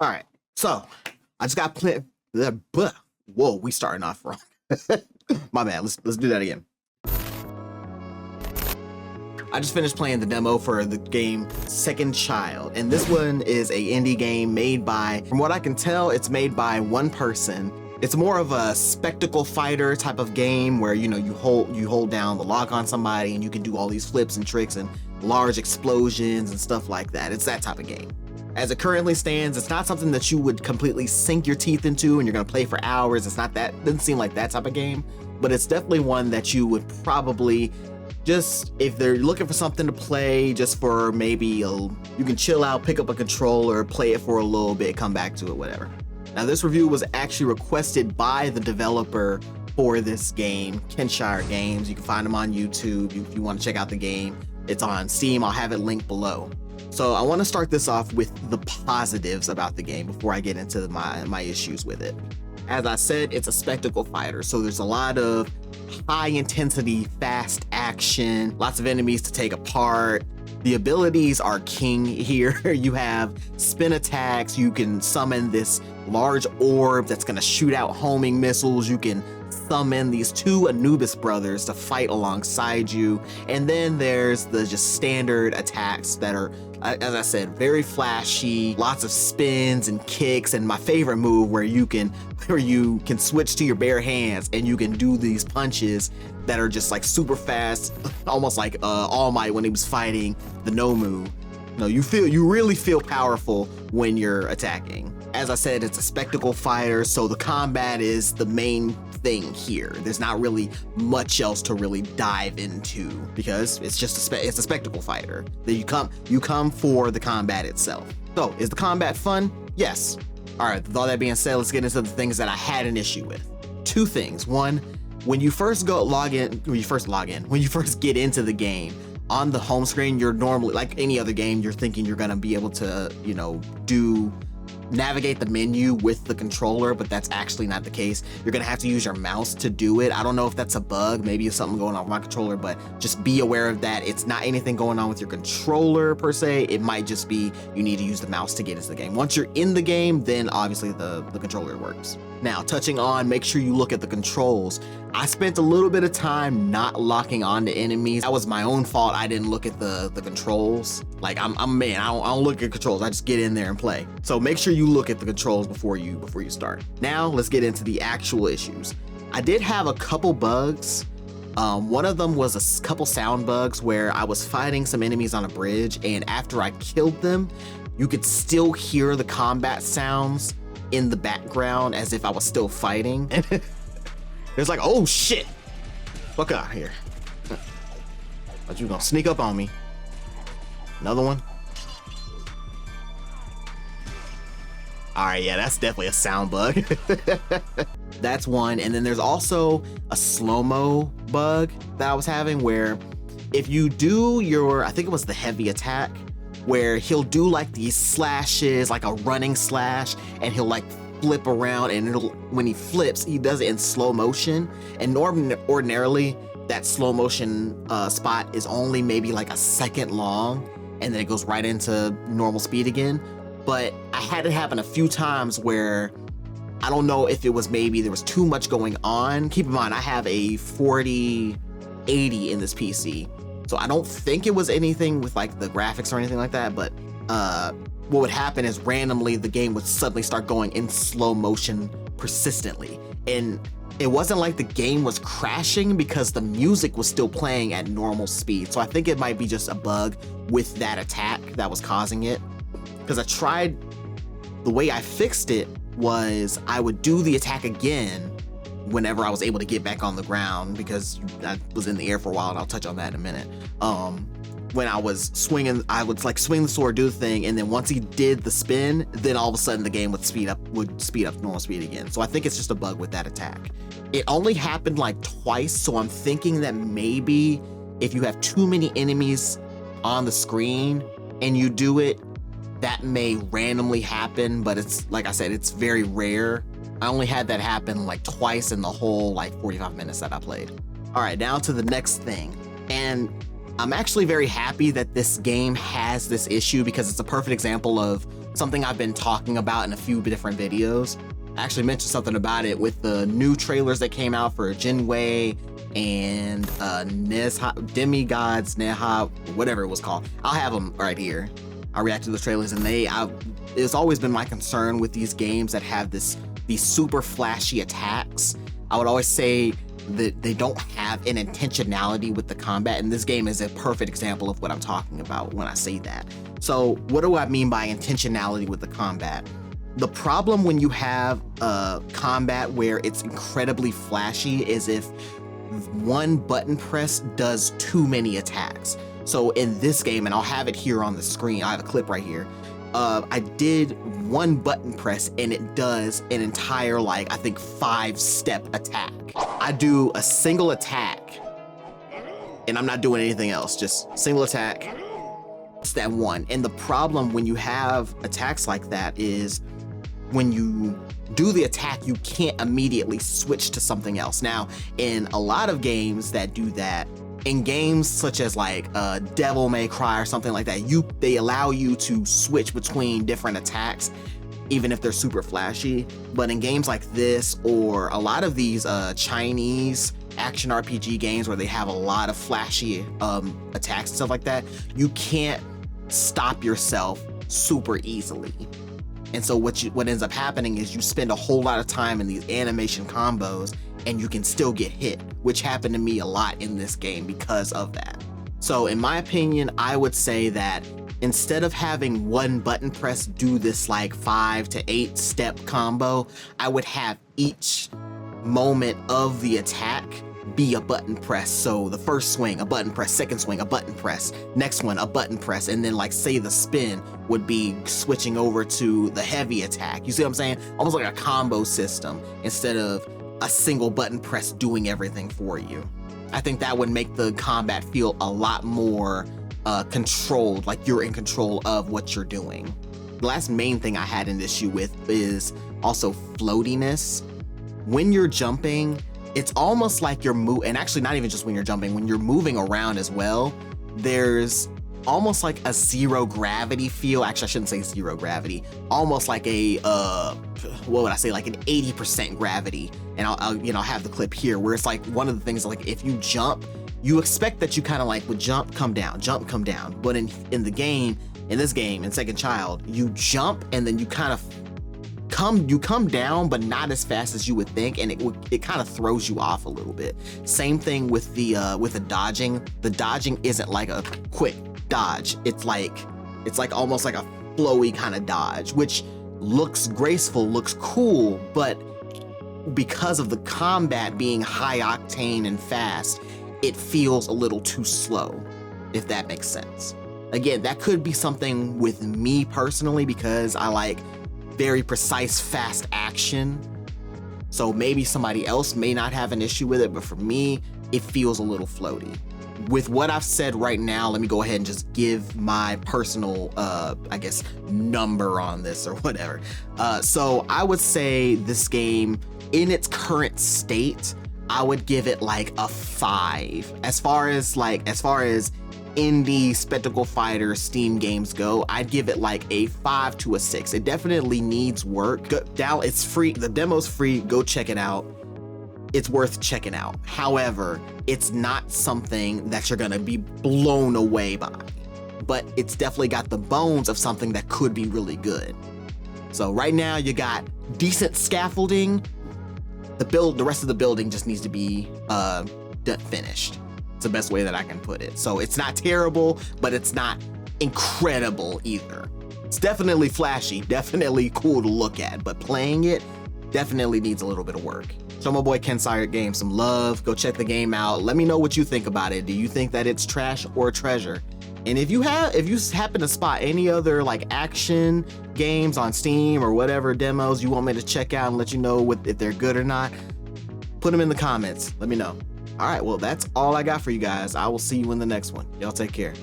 All right, so I just got plenty. Whoa, we starting off wrong. My bad. Let's do that again. I just finished playing the demo for the game Second Child, and this one is a indie game made by, from what I can tell, it's made by one person. It's more of a spectacle fighter type of game where you hold down the lock on somebody and you can do all these flips and tricks and large explosions and stuff like that. It's that type of game. As it currently stands, it's not something that you would completely sink your teeth into and you're gonna play for hours. It's not that, doesn't seem like that type of game, but it's definitely one that you would probably just, if they're looking for something to play just for maybe you can chill out, pick up a controller, play it for a little bit, come back to it, whatever. Now this review was actually requested by the developer for this game, Kenshire Games. You can find them on YouTube if you want to check out the game. It's on Steam, I'll have it linked below. So I want to start this off with the positives about the game before I get into my issues with it. As I said, it's a spectacle fighter, so there's a lot of high intensity, fast action, lots of enemies to take apart. The abilities are king here. You have spin attacks, you can summon this large orb that's gonna shoot out homing missiles, you can summon these two Anubis brothers to fight alongside you, and then there's the just standard attacks that are, as I said, very flashy, lots of spins and kicks, and my favorite move where you can switch to your bare hands and you can do these punches that are just like super fast, almost like All Might when he was fighting the Nomu. No, you really feel powerful when you're attacking. As I said, it's a spectacle fighter, so the combat is the main thing here. There's not really much else to really dive into because it's just it's a spectacle fighter. You come for the combat itself. So, is the combat fun? Yes. All right, with all that being said, let's get into the things that I had an issue with. Two things. One, when you first get into the game, on the home screen, you're normally, like any other game, you're thinking you're gonna be able to, navigate the menu with the controller, but that's actually not the case. You're gonna have to use your mouse to do it. I don't know if that's a bug, maybe it's something going on with my controller, but just be aware of that. It's not anything going on with your controller per se. It might just be you need to use the mouse to get into the game. Once you're in the game, then obviously the controller works. Now, touching on, make sure you look at the controls. I spent a little bit of time not locking on to enemies. That was my own fault. I didn't look at the controls. Like I'm a man, I don't look at controls. I just get in there and play. So make sure you look at the controls before you start. Now let's get into the actual issues. I did have a couple bugs. One of them was a couple sound bugs where I was fighting some enemies on a bridge, and after I killed them, you could still hear the combat sounds in the background as if I was still fighting. It's like, oh shit, fuck out here. But you gonna sneak up on me. Another one. All right, yeah, that's definitely a sound bug. That's one. And then there's also a slow-mo bug that I was having where if you do I think it was the heavy attack, where he'll do like these slashes, like a running slash, and he'll like flip around, and when he flips, he does it in slow motion. And ordinarily, that slow motion spot is only maybe like a second long, and then it goes right into normal speed again. But I had it happen a few times where I don't know if it was maybe there was too much going on. Keep in mind, I have a 4080 in this PC. So I don't think it was anything with like the graphics or anything like that, but what would happen is randomly the game would suddenly start going in slow motion persistently. And it wasn't like the game was crashing because the music was still playing at normal speed. So I think it might be just a bug with that attack that was causing it. Because I tried, the way I fixed it was I would do the attack again whenever I was able to get back on the ground, because I was in the air for a while, and I'll touch on that in a minute. When I was swinging, I would like swing the sword, do the thing, and then once he did the spin, then all of a sudden the game would speed up to normal speed again. So I think it's just a bug with that attack. It only happened like twice, so I'm thinking that maybe if you have too many enemies on the screen and you do it, that may randomly happen, but it's, like I said, it's very rare. I only had that happen like twice in the whole like 45 minutes that I played. All right, now to the next thing. And I'm actually very happy that this game has this issue, because it's a perfect example of something I've been talking about in a few different videos. I actually mentioned something about it with the new trailers that came out for Jinwei and Demigods, Neha, whatever it was called. I'll have them right here. I react to those trailers, and it's always been my concern with these games that have these super flashy attacks. I would always say that they don't have an intentionality with the combat, and this game is a perfect example of what I'm talking about when I say that. So what do I mean by intentionality with the combat? The problem when you have a combat where it's incredibly flashy is if one button press does too many attacks. So in this game, and I'll have it here on the screen, I have a clip right here. I did one button press and it does an entire, like, I think 5-step attack. I do a single attack and I'm not doing anything else, just single attack, step one. And the problem when you have attacks like that is when you do the attack, you can't immediately switch to something else. Now, in a lot of games that do that, in games such as like Devil May Cry or something like that, they allow you to switch between different attacks, even if they're super flashy. But in games like this, or a lot of these Chinese action RPG games where they have a lot of flashy attacks and stuff like that, you can't stop yourself super easily. And so what ends up happening is you spend a whole lot of time in these animation combos and you can still get hit, which happened to me a lot in this game because of that. So in my opinion, I would say that instead of having one button press do this like 5 to 8 step combo, I would have each moment of the attack be a button press. So the first swing, a button press, second swing, a button press, next one, a button press, and then like say the spin would be switching over to the heavy attack. You see what I'm saying? Almost like a combo system instead of a single button press doing everything for you. I think that would make the combat feel a lot more controlled, like you're in control of what you're doing. The last main thing I had an issue with is also floatiness. When you're jumping, it's almost like you're and actually not even just when you're jumping, when you're moving around as well, there's almost like a zero gravity feel. Actually, I shouldn't say zero gravity, almost like a what would I say, like an 80% gravity. And I'll have the clip here where it's like one of the things, like if you jump, you expect that you kind of like would jump, come down, but in this game, in Second Child, you jump and then you kind of come down, but not as fast as you would think, and it kind of throws you off a little bit. Same thing with the dodging. The dodging isn't like a quick dodge. It's like almost like a flowy kind of dodge, which looks graceful, looks cool, but because of the combat being high octane and fast, it feels a little too slow, if that makes sense. Again, that could be something with me personally because I like very precise, fast action. So maybe somebody else may not have an issue with it, but for me, it feels a little floaty. With what I've said right now, let me go ahead and just give my personal, I guess, number on this or whatever. So I would say this game, in its current state, I would give it like a 5. As far as indie spectacle fighter Steam games go, I'd give it like a 5 to a 6. It definitely needs work. It's free. The demo's free. Go check it out. It's worth checking out. However, it's not something that you're gonna be blown away by, but it's definitely got the bones of something that could be really good. So right now you got decent scaffolding. The rest of the building just needs to be finished. It's the best way that I can put it. So it's not terrible, but it's not incredible either. It's definitely flashy, definitely cool to look at, but playing it definitely needs a little bit of work. Show my boy Ken Sired Games some love. Go check the game out. Let me know what you think about it. Do you think that it's trash or treasure? And if you happen to spot any other like action games on Steam or whatever demos you want me to check out and let you know if they're good or not, put them in the comments. Let me know. All right, well, that's all I got for you guys. I will see you in the next one. Y'all take care.